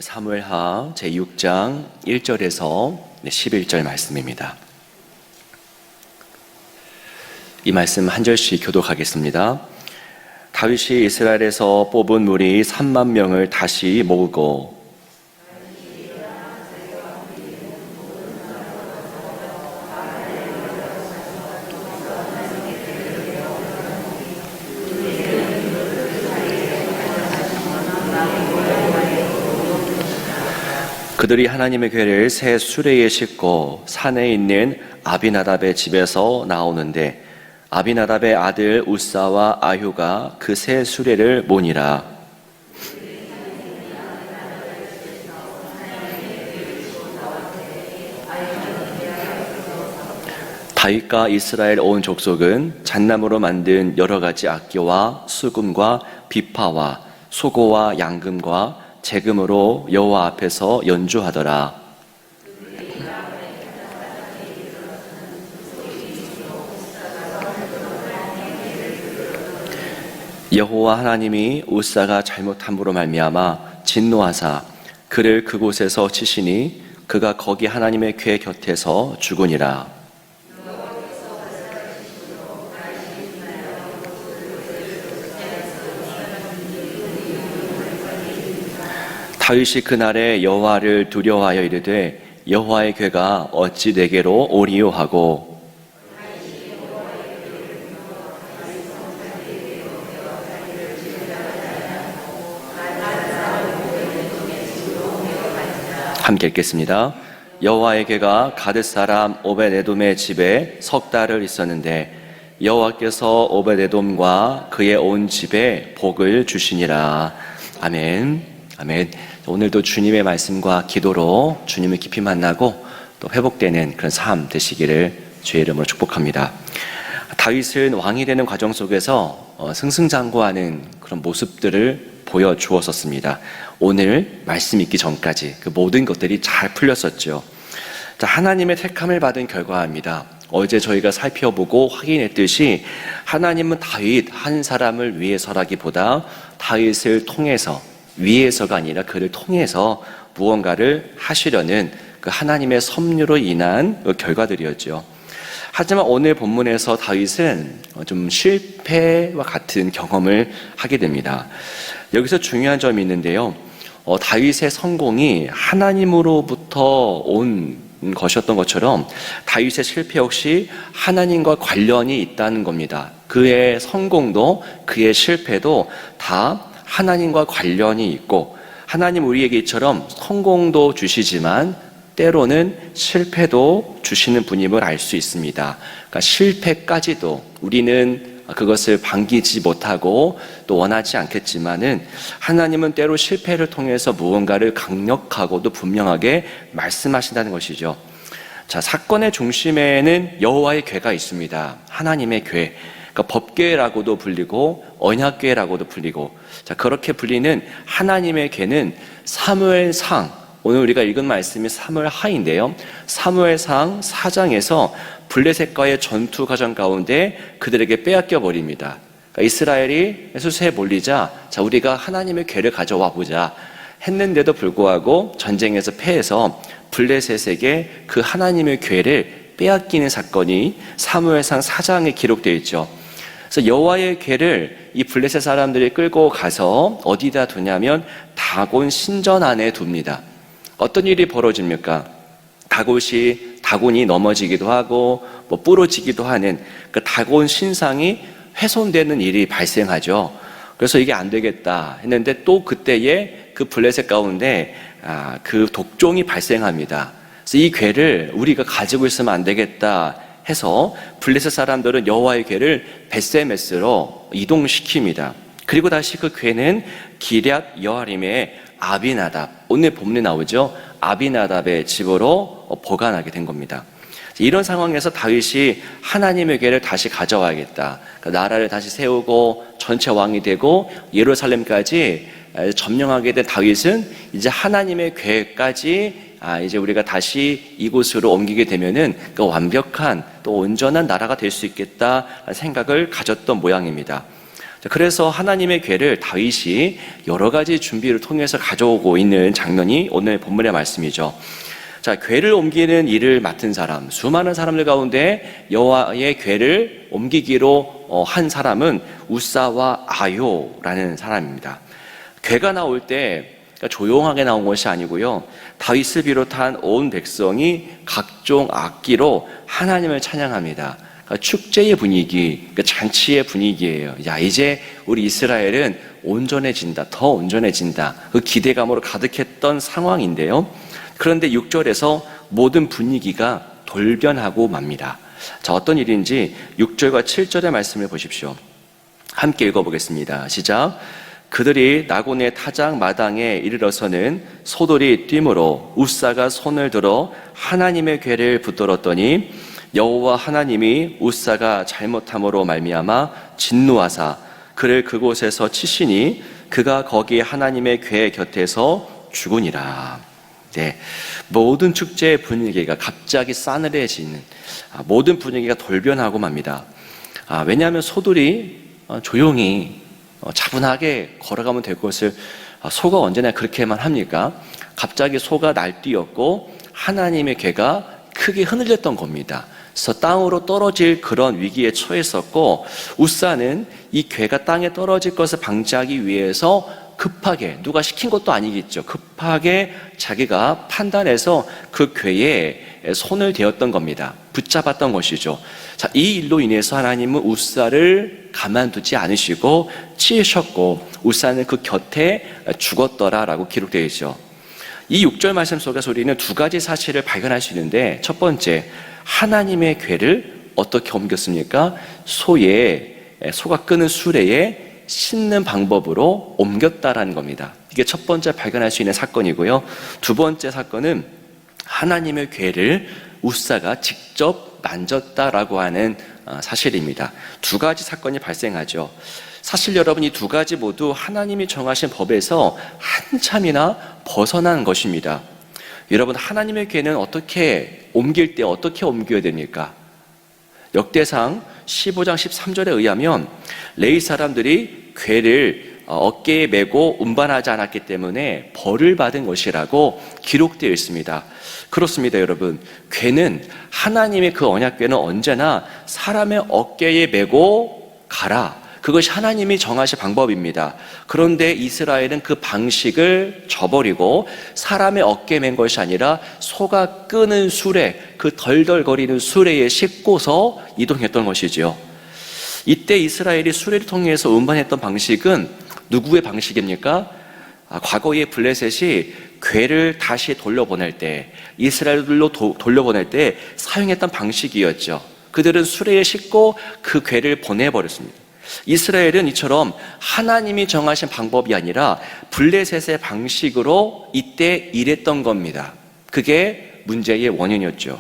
사무엘하 제6장 1절에서 11절 말씀입니다. 이 말씀 한 절씩 교독하겠습니다. 다윗이 이스라엘에서 뽑은 무리 3만 명을 다시 모으고 그들이 하나님의 궤를 새 수레에 싣고 산에 있는 아비나답의 집에서 나오는데 아비나답의 아들 우사와 아휴가 그 새 수레를 모니라. 다윗과 이스라엘 온 족속은 잣나무로 만든 여러 가지 악기와 수금과 비파와 소고와 양금과 재금으로 여호와 앞에서 연주하더라. 여호와 하나님이 우사가 잘못함으로 말미암아 진노하사 그를 그곳에서 치시니 그가 거기 하나님의 궤 곁에서 죽으니라. 다윗이 그날에 여호와를 두려워하여 이르되 여호와의 궤가 어찌 내게로 오리요 하고 함께 읽겠습니다. 여호와의 궤가 가드 사람 오벳에돔의 집에 석 달을 있었는데 여호와께서 오벳에돔과 그의 온 집에 복을 주시니라. 아멘. 아멘. 오늘도 주님의 말씀과 기도로 주님을 깊이 만나고 또 회복되는 그런 삶 되시기를 주의 이름으로 축복합니다. 다윗은 왕이 되는 과정 속에서 승승장구하는 그런 모습들을 보여주었었습니다. 오늘 말씀 읽기 전까지 그 모든 것들이 잘 풀렸었죠. 자, 하나님의 택함을 받은 결과입니다. 어제 저희가 살펴보고 확인했듯이 하나님은 다윗 한 사람을 위해서라기보다 다윗을 통해서 위에서가 아니라 그를 통해서 무언가를 하시려는 그 하나님의 섭리로 인한 그 결과들이었죠. 하지만 오늘 본문에서 다윗은 좀 실패와 같은 경험을 하게 됩니다. 여기서 중요한 점이 있는데요. 다윗의 성공이 하나님으로부터 온 것이었던 것처럼 다윗의 실패 역시 하나님과 관련이 있다는 겁니다. 그의 성공도 그의 실패도 다 하나님과 관련이 있고 하나님 우리에게 이처럼 성공도 주시지만 때로는 실패도 주시는 분임을 알 수 있습니다. 그러니까 실패까지도 우리는 그것을 반기지 못하고 또 원하지 않겠지만은 하나님은 때로 실패를 통해서 무언가를 강력하고도 분명하게 말씀하신다는 것이죠. 자, 사건의 중심에는 여호와의 궤가 있습니다. 하나님의 궤. 그러니까 법궤라고도 불리고 언약궤라고도 불리고, 자, 그렇게 불리는 하나님의 궤는 사무엘상, 오늘 우리가 읽은 말씀이 사무엘하인데요. 사무엘상 4장에서 블레셋과의 전투 과정 가운데 그들에게 빼앗겨 버립니다. 그러니까 이스라엘이 수세에 몰리자, 자, 우리가 하나님의 궤를 가져와 보자 했는데도 불구하고 전쟁에서 패해서 블레셋에게 그 하나님의 궤를 빼앗기는 사건이 사무엘상 4장에 기록되어 있죠. 그래서 여호와의 궤를 이 블레셋 사람들이 끌고 가서 어디다 두냐면 다곤 신전 안에 둡니다. 어떤 일이 벌어집니까? 다곤이 넘어지기도 하고 부러지기도 하는 그 다곤 신상이 훼손되는 일이 발생하죠. 그래서 이게 안 되겠다 했는데 또 그때에 그 블레셋 가운데 그 독종이 발생합니다. 그래서 이 궤를 우리가 가지고 있으면 안 되겠다 해서 블레셋 사람들은 여호와의 궤를 벳세메스로 이동시킵니다. 그리고 다시 그 궤는 기럇 여아림의 아비나답, 오늘 본문에 나오죠. 아비나답의 집으로 보관하게 된 겁니다. 이런 상황에서 다윗이 하나님의 궤를 다시 가져와야겠다. 그러니까 나라를 다시 세우고 전체 왕이 되고 예루살렘까지 점령하게 된 다윗은 이제 하나님의 궤까지 이제 우리가 다시 이곳으로 옮기게 되면은 그 완벽한 또 온전한 나라가 될 수 있겠다 생각을 가졌던 모양입니다. 그래서 하나님의 궤를 다윗이 여러 가지 준비를 통해서 가져오고 있는 장면이 오늘 본문의 말씀이죠. 자, 궤를 옮기는 일을 맡은 사람, 수많은 사람들 가운데 여호와의 궤를 옮기기로 한 사람은 우사와 아요라는 사람입니다. 궤가 나올 때 조용하게 나온 것이 아니고요, 다윗을 비롯한 온 백성이 각종 악기로 하나님을 찬양합니다. 축제의 분위기, 잔치의 분위기예요. 야, 이제 우리 이스라엘은 온전해진다, 더 온전해진다, 그 기대감으로 가득했던 상황인데요. 그런데 6절에서 모든 분위기가 돌변하고 맙니다. 자, 어떤 일인지 6절과 7절의 말씀을 보십시오. 함께 읽어보겠습니다. 시작. 그들이 나곤의 타작 마당에 이르러서는 소돌이 뛰므로 우사가 손을 들어 하나님의 궤를 붙들었더니 여호와 하나님이 우사가 잘못함으로 말미암아 진노하사 그를 그곳에서 치시니 그가 거기 하나님의 궤 곁에서 죽으니라. 네, 모든 축제의 분위기가 갑자기 싸늘해지는, 모든 분위기가 돌변하고 맙니다. 왜냐하면 소들이 조용히 차분하게 걸어가면 될 것을 소가 언제나 그렇게만 합니까? 갑자기 소가 날뛰었고 하나님의 궤가 크게 흔들렸던 겁니다. 그래서 땅으로 떨어질 그런 위기에 처했었고, 우사는 이 궤가 땅에 떨어질 것을 방지하기 위해서 급하게, 누가 시킨 것도 아니겠죠, 급하게 자기가 판단해서 그 궤에 손을 대었던 겁니다. 붙잡았던 것이죠. 자, 이 일로 인해서 하나님은 우사를 가만두지 않으시고 치셨고 우사는 그 곁에 죽었더라라고 기록되어 있죠. 이 6절 말씀 속에서 우리는 두 가지 사실을 발견할 수 있는데, 첫 번째, 하나님의 궤를 어떻게 옮겼습니까? 소가 끄는 수레에 싣는 방법으로 옮겼다라는 겁니다. 이게 첫 번째 발견할 수 있는 사건이고요. 두 번째 사건은 하나님의 궤를 우사가 직접 만졌다라고 하는 사실입니다. 두 가지 사건이 발생하죠. 사실 여러분, 이 두 가지 모두 하나님이 정하신 법에서 한참이나 벗어난 것입니다. 여러분, 하나님의 궤는 어떻게 옮길 때 어떻게 옮겨야 됩니까? 역대상 15장 13절에 의하면 레위 사람들이 궤를 어깨에 메고 운반하지 않았기 때문에 벌을 받은 것이라고 기록되어 있습니다. 그렇습니다, 여러분. 궤는, 하나님의 그 언약궤는 언제나 사람의 어깨에 메고 가라, 그것이 하나님이 정하신 방법입니다. 그런데 이스라엘은 그 방식을 저버리고 사람의 어깨에 맨 것이 아니라 소가 끄는 수레, 그 덜덜거리는 수레에 싣고서 이동했던 것이지요. 이때 이스라엘이 수레를 통해서 운반했던 방식은 누구의 방식입니까? 과거에 블레셋이 궤를 다시 돌려보낼 때, 이스라엘로 돌려보낼 때 사용했던 방식이었죠. 그들은 수레에 싣고 그 궤를 보내버렸습니다. 이스라엘은 이처럼 하나님이 정하신 방법이 아니라 블레셋의 방식으로 이때 일했던 겁니다. 그게 문제의 원인이었죠.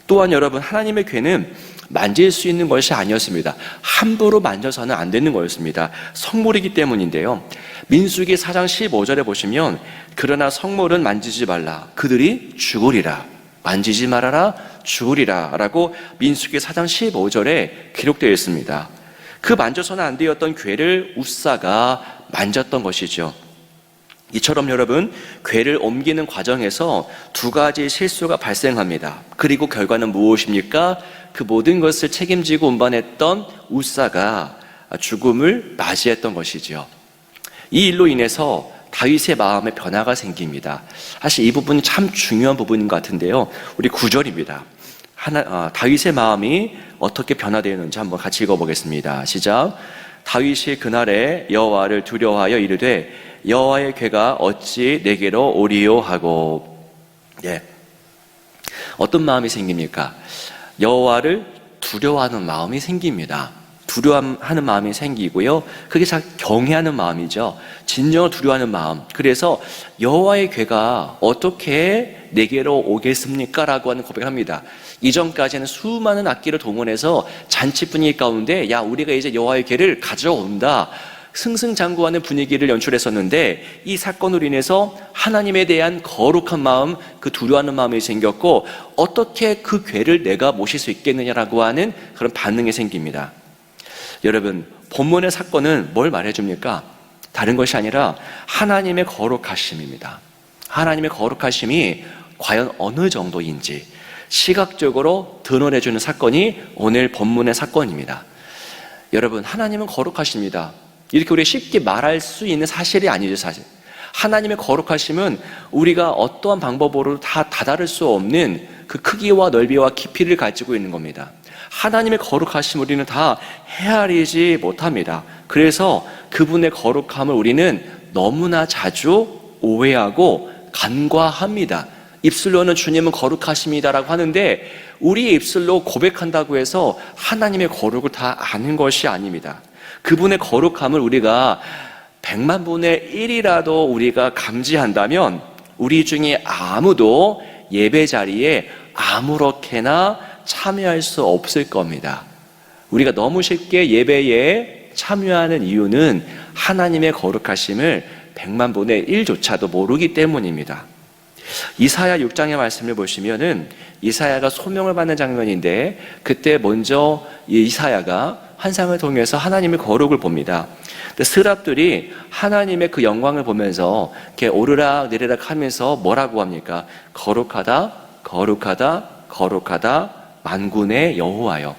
또한 여러분, 하나님의 궤는 만질 수 있는 것이 아니었습니다. 함부로 만져서는 안 되는 거였습니다. 성물이기 때문인데요. 민수기 4장 15절에 보시면, 그러나 성물은 만지지 말라, 그들이 죽으리라. 만지지 말아라, 죽으리라 라고 민수기 4장 15절에 기록되어 있습니다. 그 만져서는 안 되었던 궤를 우사가 만졌던 것이죠. 이처럼 여러분, 궤를 옮기는 과정에서 두 가지 실수가 발생합니다. 그리고 결과는 무엇입니까? 그 모든 것을 책임지고 운반했던 우사가 죽음을 맞이했던 것이죠. 이 일로 인해서 다윗의 마음에 변화가 생깁니다. 사실 이 부분이 참 중요한 부분인 것 같은데요. 우리 9절입니다. 다윗의 마음이 어떻게 변화되었는지 한번 같이 읽어보겠습니다. 시작. 다윗이 그날에 여호와를 두려워하여 이르되 여호와의 궤가 어찌 내게로 오리요 하고. 예, 어떤 마음이 생깁니까? 여호와를 두려워하는 마음이 생깁니다. 두려워하는 마음이 생기고요, 그게 참 경외하는 마음이죠. 진정으로 두려워하는 마음. 그래서 여호와의 궤가 어떻게 내게로 오겠습니까? 라고 하는 고백을 합니다. 이전까지는 수많은 악기를 동원해서 잔치 분위기 가운데, 야, 우리가 이제 여호와의 궤를 가져온다, 승승장구하는 분위기를 연출했었는데, 이 사건으로 인해서 하나님에 대한 거룩한 마음, 그 두려워하는 마음이 생겼고, 어떻게 그 궤를 내가 모실 수 있겠느냐라고 하는 그런 반응이 생깁니다. 여러분, 본문의 사건은 뭘 말해줍니까? 다른 것이 아니라 하나님의 거룩하심입니다. 하나님의 거룩하심이 과연 어느 정도인지 시각적으로 드러내주는 사건이 오늘 본문의 사건입니다. 여러분, 하나님은 거룩하십니다. 이렇게 우리가 쉽게 말할 수 있는 사실이 아니죠, 사실. 하나님의 거룩하심은 우리가 어떠한 방법으로도 다 다다를 수 없는 그 크기와 넓이와 깊이를 가지고 있는 겁니다. 하나님의 거룩하심 우리는 다 헤아리지 못합니다. 그래서 그분의 거룩함을 우리는 너무나 자주 오해하고 간과합니다. 입술로는 주님은 거룩하십니다라고 하는데 우리의 입술로 고백한다고 해서 하나님의 거룩을 다 아는 것이 아닙니다. 그분의 거룩함을 우리가 100만 분의 1이라도 우리가 감지한다면 우리 중에 아무도 예배 자리에 아무렇게나 참여할 수 없을 겁니다. 우리가 너무 쉽게 예배에 참여하는 이유는 하나님의 거룩하심을 100만 분의 1조차도 모르기 때문입니다. 이사야 6장의 말씀을 보시면은 이사야가 소명을 받는 장면인데 그때 먼저 이사야가 환상을 통해서 하나님의 거룩을 봅니다. 근데 스랍들이 하나님의 그 영광을 보면서 이렇게 오르락 내리락 하면서 뭐라고 합니까? 거룩하다, 거룩하다, 거룩하다, 만군의 여호와여.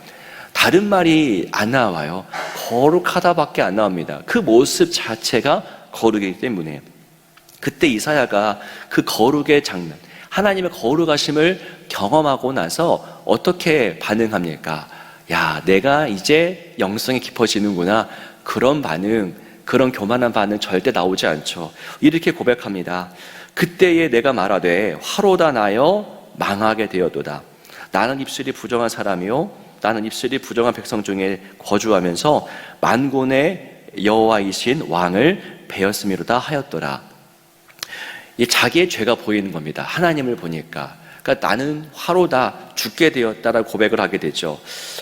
다른 말이 안 나와요. 거룩하다밖에 안 나옵니다. 그 모습 자체가 거룩이기 때문에. 그때 이사야가 그 거룩의 장면, 하나님의 거룩하심을 경험하고 나서 어떻게 반응합니까? 야, 내가 이제 영성이 깊어지는구나. 그런 반응, 그런 교만한 반응 절대 나오지 않죠. 이렇게 고백합니다. 그때에 내가 말하되 화로다 나여 망하게 되어도다. 나는 입술이 부정한 사람이요 나는 입술이 부정한 백성 중에 거주하면서 만군의 여호와이신 왕을 베었음이로다 하였더라. 이 자기의 죄가 보이는 겁니다. 하나님을 보니까. 그러니까 나는 화로다, 죽게 되었다라고 고백을 하게 되죠.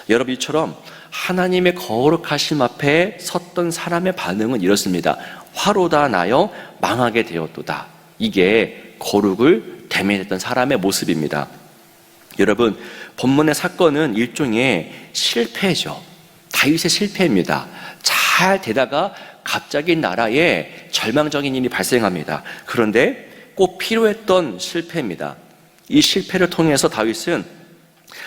여러분, 이처럼 하나님의 거룩하심 앞에 섰던 사람의 반응은 이렇습니다. 화로다 나여 망하게 되었도다. 이게 거룩을 대면했던 사람의 모습입니다. 여러분, 본문의 사건은 일종의 실패죠. 다윗의 실패입니다. 잘 되다가 갑자기 나라에 절망적인 일이 발생합니다. 그런데 꼭 필요했던 실패입니다. 이 실패를 통해서 다윗은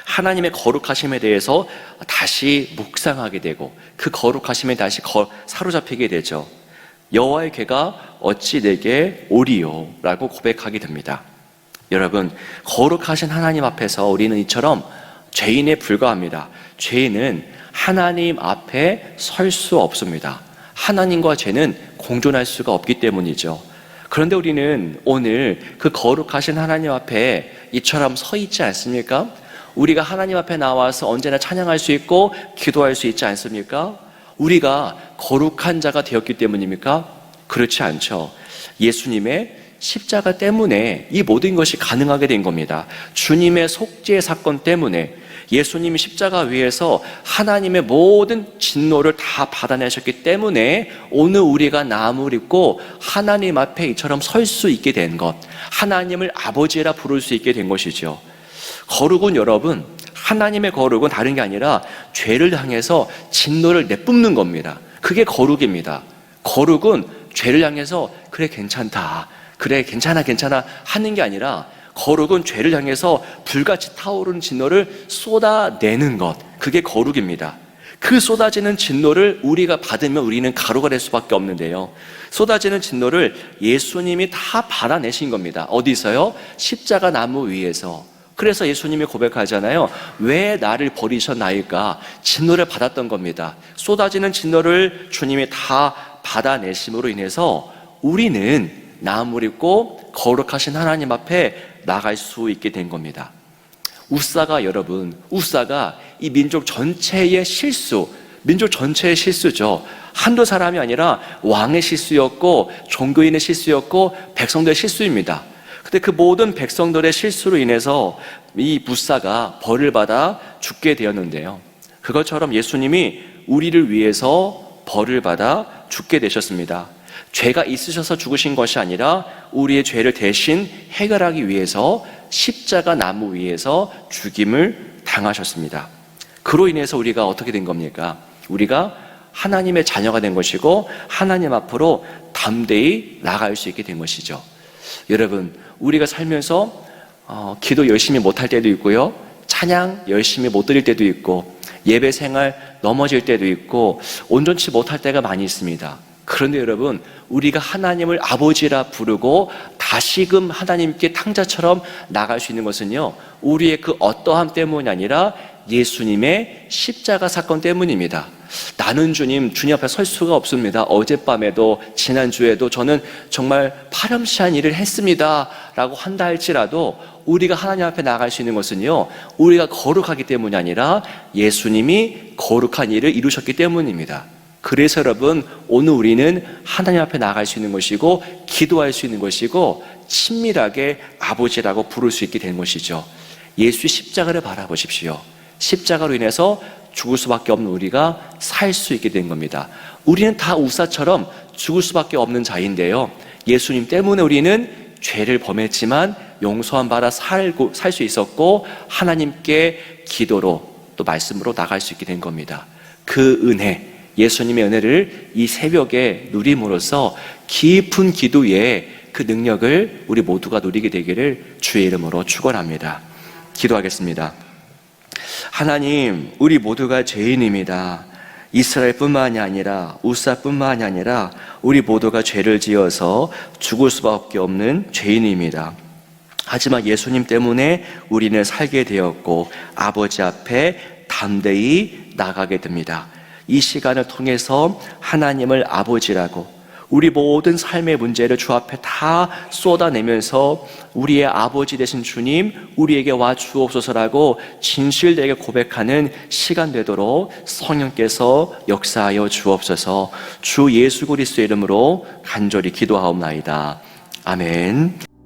하나님의 거룩하심에 대해서 다시 묵상하게 되고 그 거룩하심에 다시 사로잡히게 되죠. 여호와의 궤가 어찌 내게 오리요 라고 고백하게 됩니다. 여러분, 거룩하신 하나님 앞에서 우리는 이처럼 죄인에 불과합니다. 죄인은 하나님 앞에 설 수 없습니다. 하나님과 죄는 공존할 수가 없기 때문이죠. 그런데 우리는 오늘 그 거룩하신 하나님 앞에 이처럼 서 있지 않습니까? 우리가 하나님 앞에 나와서 언제나 찬양할 수 있고 기도할 수 있지 않습니까? 우리가 거룩한 자가 되었기 때문입니까? 그렇지 않죠. 예수님의 십자가 때문에 이 모든 것이 가능하게 된 겁니다. 주님의 속죄 사건 때문에 예수님이 십자가 위에서 하나님의 모든 진노를 다 받아내셨기 때문에 오늘 우리가 나음을 입고 하나님 앞에 이처럼 설 수 있게 된 것, 하나님을 아버지라 부를 수 있게 된 것이죠. 거룩은 여러분, 하나님의 거룩은 다른 게 아니라 죄를 향해서 진노를 내뿜는 겁니다. 그게 거룩입니다. 거룩은 죄를 향해서 그래 괜찮다, 그래 괜찮아 하는 게 아니라 거룩은 죄를 향해서 불같이 타오르는 진노를 쏟아내는 것, 그게 거룩입니다. 그 쏟아지는 진노를 우리가 받으면 우리는 가루가 될 수밖에 없는데요, 쏟아지는 진노를 예수님이 다 받아내신 겁니다. 어디서요? 십자가 나무 위에서. 그래서 예수님이 고백하잖아요. 왜 나를 버리셨나이까? 진노를 받았던 겁니다. 쏟아지는 진노를 주님이 다 받아내심으로 인해서 우리는 나음을 입고 거룩하신 하나님 앞에 나갈 수 있게 된 겁니다. 우사가 여러분, 우사가 이 민족 전체의 실수, 민족 전체의 실수죠. 한두 사람이 아니라 왕의 실수였고 종교인의 실수였고 백성들의 실수입니다. 근데 그 모든 백성들의 실수로 인해서 이 무사가 벌을 받아 죽게 되었는데요, 그것처럼 예수님이 우리를 위해서 벌을 받아 죽게 되셨습니다. 죄가 있으셔서 죽으신 것이 아니라 우리의 죄를 대신 해결하기 위해서 십자가 나무 위에서 죽임을 당하셨습니다. 그로 인해서 우리가 어떻게 된 겁니까? 우리가 하나님의 자녀가 된 것이고 하나님 앞으로 담대히 나아갈 수 있게 된 것이죠. 여러분, 우리가 살면서 기도 열심히 못할 때도 있고요, 찬양 열심히 못 드릴 때도 있고, 예배 생활 넘어질 때도 있고, 온전치 못할 때가 많이 있습니다. 그런데 여러분, 우리가 하나님을 아버지라 부르고 다시금 하나님께 탕자처럼 나갈 수 있는 것은요, 우리의 그 어떠함 때문이 아니라 예수님의 십자가 사건 때문입니다. 나는 주님 앞에 설 수가 없습니다. 어젯밤에도 지난주에도 저는 정말 파렴치한 일을 했습니다 라고 한다 할지라도 우리가 하나님 앞에 나갈 수 있는 것은요, 우리가 거룩하기 때문이 아니라 예수님이 거룩한 일을 이루셨기 때문입니다. 그래서 여러분, 오늘 우리는 하나님 앞에 나갈 수 있는 것이고 기도할 수 있는 것이고 친밀하게 아버지라고 부를 수 있게 된 것이죠. 예수의 십자가를 바라보십시오. 십자가로 인해서 죽을 수밖에 없는 우리가 살 수 있게 된 겁니다. 우리는 다 우사처럼 죽을 수밖에 없는 자인데요, 예수님 때문에 우리는 죄를 범했지만 용서한 바라 살 수 있었고 하나님께 기도로 또 말씀으로 나갈 수 있게 된 겁니다. 그 은혜, 예수님의 은혜를 이 새벽에 누림으로써 깊은 기도의 그 능력을 우리 모두가 누리게 되기를 주의 이름으로 축원합니다. 기도하겠습니다. 하나님, 우리 모두가 죄인입니다. 이스라엘뿐만이 아니라 우사뿐만이 아니라 우리 모두가 죄를 지어서 죽을 수밖에 없는 죄인입니다. 하지만 예수님 때문에 우리는 살게 되었고 아버지 앞에 담대히 나가게 됩니다. 이 시간을 통해서 하나님을 아버지라고 우리 모든 삶의 문제를 주 앞에 다 쏟아내면서 우리의 아버지 되신 주님, 우리에게 와 주옵소서라고 진실되게 고백하는 시간 되도록 성령께서 역사하여 주옵소서. 주 예수 그리스도의 이름으로 간절히 기도하옵나이다. 아멘.